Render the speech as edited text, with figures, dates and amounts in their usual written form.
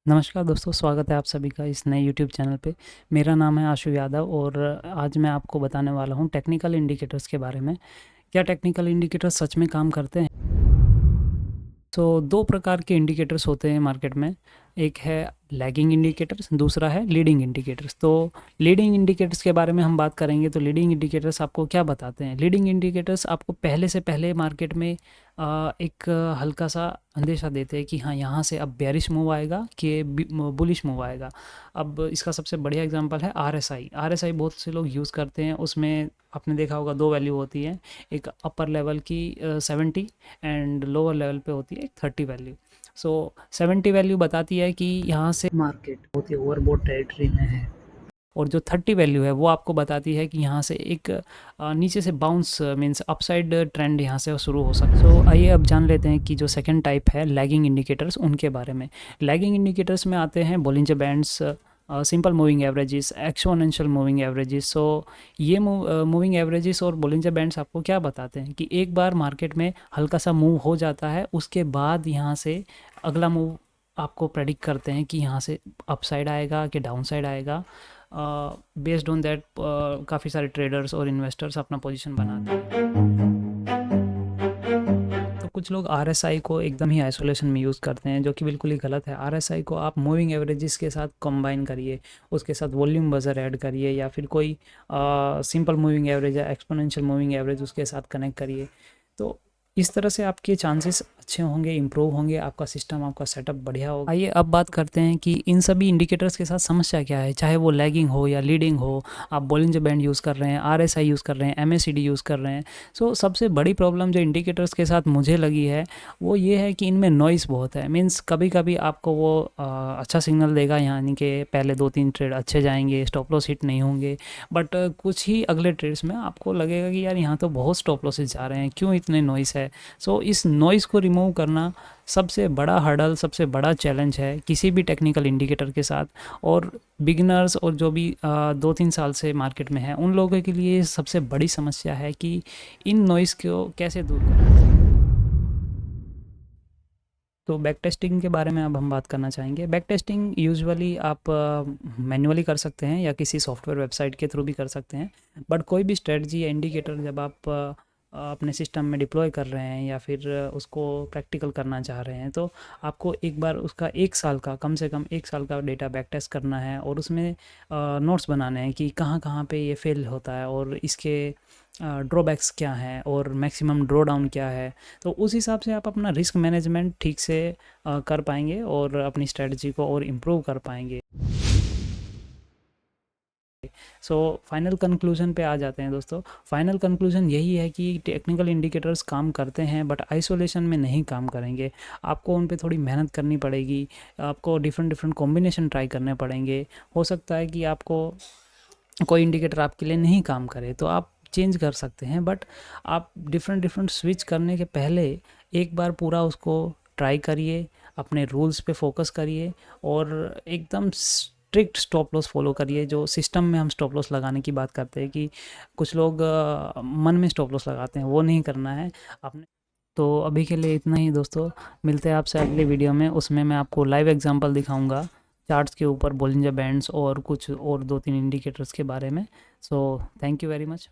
नमस्कार दोस्तों, स्वागत है आप सभी का इस नए यूट्यूब चैनल पे। मेरा नाम है आशु यादव और आज मैं आपको बताने वाला हूँ टेक्निकल इंडिकेटर्स के बारे में। क्या टेक्निकल इंडिकेटर्स सच में काम करते हैं? तो 2 प्रकार के इंडिकेटर्स होते हैं मार्केट में। एक है लैगिंग इंडिकेटर्स, दूसरा है लीडिंग इंडिकेटर्स। तो लीडिंग इंडिकेटर्स के बारे में हम बात करेंगे तो लीडिंग इंडिकेटर्स आपको क्या बताते हैं? लीडिंग इंडिकेटर्स आपको पहले से पहले मार्केट में एक हल्का-सा अंदेशा देते हैं कि हाँ, यहाँ से अब बेयरिश मूव आएगा कि बुलिश मूव आएगा। अब इसका सबसे बढ़िया एग्जांपल है आरएसआई। आरएसआई बहुत से लोग यूज़ करते हैं, उसमें आपने देखा होगा 2 वैल्यू होती है, एक अपर लेवल की 70 एंड लोअर लेवल पे होती है 30 वैल्यू। सो 70 वैल्यू बताती है कि यहाँ से मार्केट बहुत ही ओवरबॉट टेरिटरी में है, और जो 30 वैल्यू है वो आपको बताती है कि यहाँ से एक नीचे से बाउंस मीन्स अपसाइड ट्रेंड यहाँ से शुरू हो सकता है। सो आइए अब जान लेते हैं कि जो सेकंड टाइप है लैगिंग इंडिकेटर्स, उनके बारे में। लैगिंग इंडिकेटर्स में आते हैं Bollinger bands, simple moving averages, exponential moving averages. So ये मूविंग एवरेजेस और बोलिंजर बैंड्स आपको क्या बताते हैं कि एक बार मार्केट में हल्का सा मूव हो जाता है, उसके बाद यहाँ से अगला मूव आपको प्रेडिक्ट करते हैं कि यहाँ से अपसाइड आएगा कि डाउन साइड आएगा। बेस्ड ऑन दैट काफ़ी सारे ट्रेडर्स और इन्वेस्टर्स अपना पोजीशन बनाते हैं। तो कुछ लोग आरएसआई को एकदम ही आइसोलेशन में यूज़ करते हैं, जो कि बिल्कुल ही गलत है। आरएसआई को आप मूविंग एवरेजेस के साथ कंबाइन करिए, उसके साथ वॉल्यूम बजर ऐड करिए, या फिर कोई सिंपल मूविंग एवरेज या एक्सपोनेंशियल मूविंग एवरेज उसके साथ कनेक्ट करिए। तो इस तरह से आपके चांसेस अच्छे होंगे, इम्प्रूव होंगे, आपका सिस्टम, आपका सेटअप बढ़िया होगा। आइए अब बात करते हैं कि इन सभी इंडिकेटर्स के साथ समस्या क्या है, चाहे वो लैगिंग हो या लीडिंग हो। आप बोलिंजर बैंड यूज़ कर रहे हैं, आरएसआई यूज़ कर रहे हैं, एमएसीडी यूज़ कर रहे हैं। सो सबसे बड़ी प्रॉब्लम जो इंडिकेटर्स के साथ मुझे लगी है वो ये है कि इनमें नॉइज़ बहुत है। मीन्स कभी कभी आपको वो अच्छा सिग्नल देगा, यानी कि पहले 2-3 ट्रेड अच्छे जाएंगे, स्टॉप लॉस हिट नहीं होंगे, बट कुछ ही अगले ट्रेड्स में आपको लगेगा कि यार यहाँ तो बहुत स्टॉप लॉसेज जा रहे हैं, क्यों इतने नॉइज़ है। सो इस नॉइज़ को रिमूव करना सबसे बड़ा हर्डल, सबसे बड़ा चैलेंज है किसी भी टेक्निकल इंडिकेटर के साथ। और बिगिनर्स और जो भी 2-3 साल से मार्केट में है, उन लोगों के लिए सबसे बड़ी समस्या है कि इन नॉइज़ को कैसे दूर करें। तो बैक टेस्टिंग के बारे में अब हम बात करना चाहेंगे। बैक टेस्टिंग यूजुअली आप मैन्युअली कर सकते हैं या किसी सॉफ्टवेयर वेबसाइट के थ्रू भी कर सकते हैं। बट कोई भी स्ट्रेटजी या इंडिकेटर जब आप अपने सिस्टम में डिप्लॉय कर रहे हैं या फिर उसको प्रैक्टिकल करना चाह रहे हैं, तो आपको एक बार उसका 1 साल का, कम से कम 1 साल का डेटा बैक टेस्ट करना है, और उसमें नोट्स बनाने हैं कि कहाँ कहाँ पे ये फेल होता है और इसके ड्रॉबैक्स क्या हैं और मैक्सिमम ड्रॉ डाउन क्या है। तो उस हिसाब से आप अपना रिस्क मैनेजमेंट ठीक से कर पाएंगे और अपनी स्ट्रेटजी को और इम्प्रूव कर पाएंगे। सो फाइनल कंक्लूजन पे आ जाते हैं दोस्तों। फाइनल कंक्लूजन यही है कि टेक्निकल इंडिकेटर्स काम करते हैं, बट आइसोलेशन में नहीं काम करेंगे। आपको उन पे थोड़ी मेहनत करनी पड़ेगी, आपको डिफरेंट डिफरेंट कॉम्बिनेशन ट्राई करने पड़ेंगे। हो सकता है कि आपको कोई इंडिकेटर आपके लिए नहीं काम करे तो आप चेंज कर सकते हैं, बट आप डिफरेंट डिफरेंट स्विच करने के पहले एक बार पूरा उसको ट्राई करिए, अपने रूल्स पे फोकस करिए, और एकदम स्ट्रिक्ट स्टॉप लॉस फॉलो करिए। जो सिस्टम में हम स्टॉप लॉस लगाने की बात करते हैं कि कुछ लोग मन में स्टॉप लॉस लगाते हैं, वो नहीं करना है आपने। तो अभी के लिए इतना ही दोस्तों, मिलते हैं आपसे अगली वीडियो में। उसमें मैं आपको लाइव एग्जांपल दिखाऊंगा चार्ट्स के ऊपर, बोलिंजर बैंड्स और कुछ और 2-3 इंडिकेटर्स के बारे में। So thank you very much.